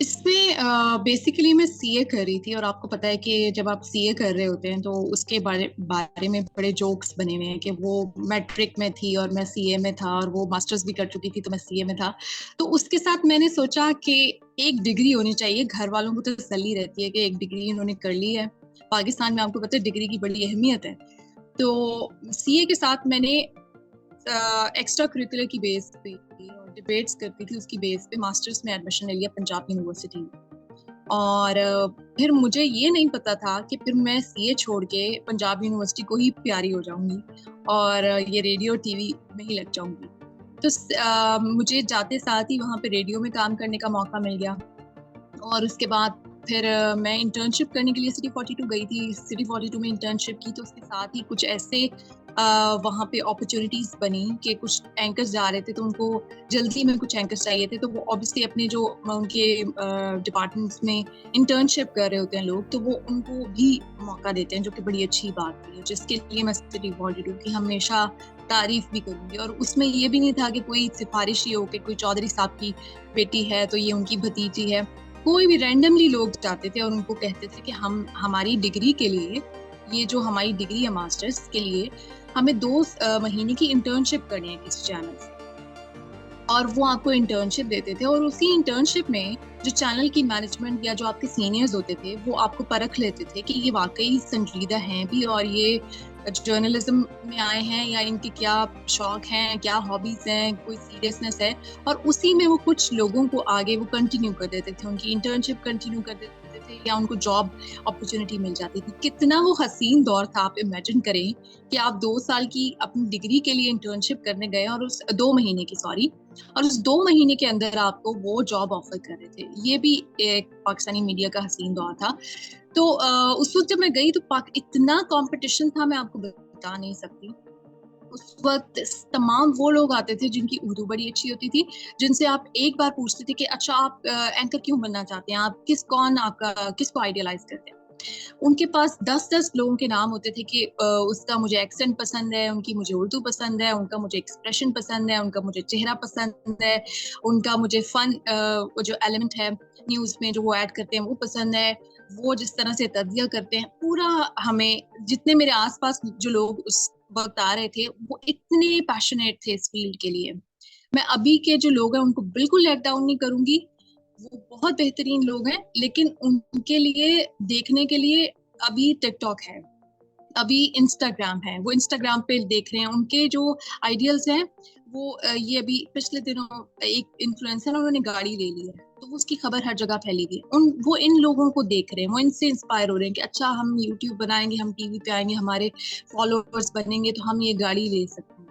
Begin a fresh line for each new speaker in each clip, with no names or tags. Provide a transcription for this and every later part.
इसमें बेसिकली मैं सीए कर रही थी, और आपको पता है कि जब आप सीए कर रहे होते हैं तो उसके बारे बारे में बड़े जोक्स बने हुए हैं कि वो मैट्रिक में थी और मैं सीए में था, और वो मास्टर्स भी कर चुकी थी तो मैं सीए में था। तो उसके साथ मैंने सोचा कि एक डिग्री होनी चाहिए। घर वालों को तो तसल्ली रहती है कि एक डिग्री इन्होंने कर ली है। पाकिस्तान में आपको पता है डिग्री की बड़ी अहमियत है। तो सीए के साथ मैंने एक्स्ट्रा करिकुलर की बेस पे और डिबेट्स करती थी, उसकी बेस पे मास्टर्स में एडमिशन ले लिया पंजाब यूनिवर्सिटी में। और फिर मुझे ये नहीं पता था कि फिर मैं सीए छोड़ के पंजाब यूनिवर्सिटी को ही प्यारी हो जाऊंगी और ये रेडियो टीवी में ही लग जाऊंगी। तो मुझे जाते साथ ही वहाँ पे रेडियो में काम करने का मौका मिल गया। और उसके बाद फिर मैं इंटर्नशिप करने के लिए सिटी 42 गई थी। सिटी 42 में इंटर्नशिप की तो उसके साथ ही कुछ ऐसे वहाँ पे अपॉर्चुनिटीज बनी कि कुछ एंकर्स जा रहे थे, तो उनको जल्दी में कुछ एंकर्स चाहिए थे। तो वो ऑब्वियसली अपने जो उनके डिपार्टमेंट्स में इंटर्नशिप कर रहे होते हैं लोग, तो वो उनको भी मौका देते हैं, जो कि बड़ी अच्छी बात है, जिसके लिए मैं सिटी 42 की हमेशा तारीफ भी करूंगी। और उसमें ये भी नहीं था कि कोई सिफारिश ही हो कि कोई चौधरी साहब की बेटी है तो ये उनकी भतीजी है। कोई भी रैंडमली लोग जाते थे और उनको कहते थे कि हम हमारी डिग्री के लिए, ये जो हमारी डिग्री है मास्टर्स के लिए, हमें 2 महीने की इंटर्नशिप करनी है किसी चैनल से। और वो आपको इंटर्नशिप देते थे, और उसी इंटर्नशिप में जो चैनल की मैनेजमेंट या जो आपके सीनियर्स होते थे वो आपको परख लेते थे कि ये वाकई संजीदा हैं भी, और ये जर्नलिज्म में आए हैं या इनके क्या शौक हैं, क्या हॉबीज हैं, कोई सीरियसनेस है। और उसी में वो कुछ लोगों को आगे वो कंटिन्यू कर देते थे, उनकी इंटर्नशिप कंटिन्यू कर देते थे, या उनको जॉब अपॉर्चुनिटी मिल जाती थी। कितना वो हसीन दौर था, आप इमेजिन करें कि आप 2 साल की अपनी डिग्री के लिए इंटर्नशिप करने गए, और उस 2 महीने की, सॉरी, और उस 2 महीने के अंदर आपको वो जॉब ऑफर कर रहे थे। ये भी एक पाकिस्तानी मीडिया का हसीन दौर था। तो उस वक्त जब मैं गई तो इतना कंपटीशन था, मैं आपको बता नहीं सकती। उस वक्त तमाम वो लोग आते थे जिनकी उर्दू बड़ी अच्छी होती थी, जिनसे आप एक बार पूछते थे कि अच्छा आप एंकर क्यों बनना चाहते हैं, आप किसको आइडियलाइज करते हैं। उनके पास 10-10 लोगों के नाम होते थे कि उसका मुझे एक्सेंट पसंद है, उनकी मुझे उर्दू पसंद है, उनका मुझे एक्सप्रेशन पसंद है, उनका मुझे चेहरा पसंद है, उनका मुझे फन जो एलिमेंट है न्यूज में जो वो ऐड करते हैं वो पसंद है, वो जिस तरह से तज्जिया करते हैं पूरा। हमें जितने मेरे आसपास जो लोग उस वक्त आ रहे थे वो इतने पैशनेट थे इस फील्ड के लिए। मैं अभी के जो लोग हैं उनको बिल्कुल लेट डाउन नहीं करूंगी, वो बहुत बेहतरीन लोग हैं, लेकिन उनके लिए देखने के लिए अभी टिकटॉक है, अभी इंस्टाग्राम है, वो इंस्टाग्राम पे देख रहे हैं उनके जो आइडियल्स हैं। वो ये अभी पिछले दिनों एक इन्फ्लुएंसर है, उन्होंने गाड़ी ले ली है, तो वो उसकी खबर हर जगह फैली हुई है। वो इन लोगों को देख रहे हैं, वो इनसे इंस्पायर हो रहे हैं कि अच्छा हम यूट्यूब बनाएंगे, हम टीवी पे आएंगे, हमारे फॉलोअर्स बनेंगे तो हम ये गाड़ी ले सकते हैं।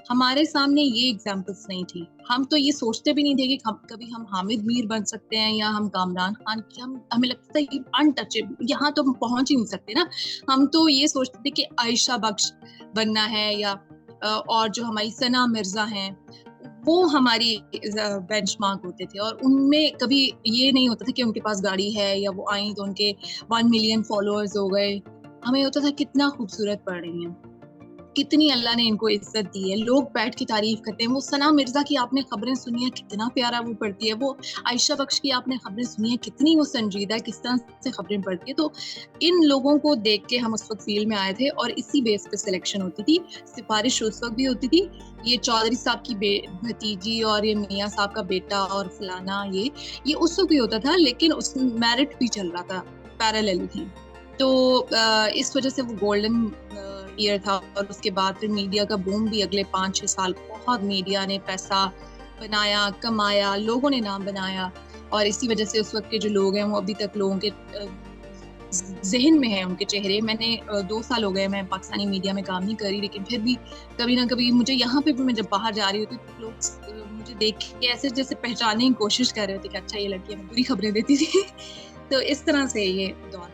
हमारे सामने ये एग्जाम्पल्स नहीं थी। हम तो ये सोचते भी नहीं थे कि कभी हम हामिद मीर बन सकते हैं या हम कामरान खान की, हमें लगता था ये अनटचेबल, यहाँ तो हम पहुंच ही नहीं सकते ना। हम तो ये सोचते थे कि आयशा बख्श बनना है, या और जो हमारी सना मिर्जा हैं वो हमारी बेंचमार्क होते थे। और उनमें कभी ये नहीं होता था कि उनके पास गाड़ी है या वो आई तो उनके 1 मिलियन फॉलोअर्स हो गए। हमें होता था कितना खूबसूरत पढ़ रही हैं, कितनी अल्लाह ने इनको इज्जत दी है, लोग बैठ के तारीफ करते हैं। वो सना मिर्जा की आपने खबरें सुनी है, कितना प्यारा वो पढ़ती है। वो आयशा बख्श की आपने खबरें सुनी है, कितनी वो संजीदा है, किस तरह से खबरें पढ़ती है। तो इन लोगों को देख के हम उस वक्त फील्ड में आए थे, और इसी बेस पे सिलेक्शन होती थी। सिफारिश उस वक्त भी होती थी, ये चौधरी साहब की भतीजी और ये मियाँ साहब का बेटा और फलाना, ये उस वक्त भी होता था, लेकिन उस मेरिट भी चल रहा था, पैरेलल थी। तो इस वजह से वो गोल्डन ईयर था। और उसके बाद फिर मीडिया का बूम भी, अगले 5-6 साल बहुत मीडिया ने पैसा बनाया, कमाया, लोगों ने नाम बनाया। और इसी वजह से उस वक्त के जो लोग हैं वो अभी तक लोगों के जहन में है, उनके चेहरे। मैंने 2 साल हो गए मैं पाकिस्तानी मीडिया में काम नहीं करी, लेकिन फिर भी कभी ना कभी मुझे यहाँ पे भी, मैं जब बाहर जा रही होती तो लोग मुझे देख के ऐसे जैसे पहचानने की कोशिश कर रहे थे कि अच्छा ये लड़की हमें बुरी खबरें देती थी। तो इस तरह से ये दौर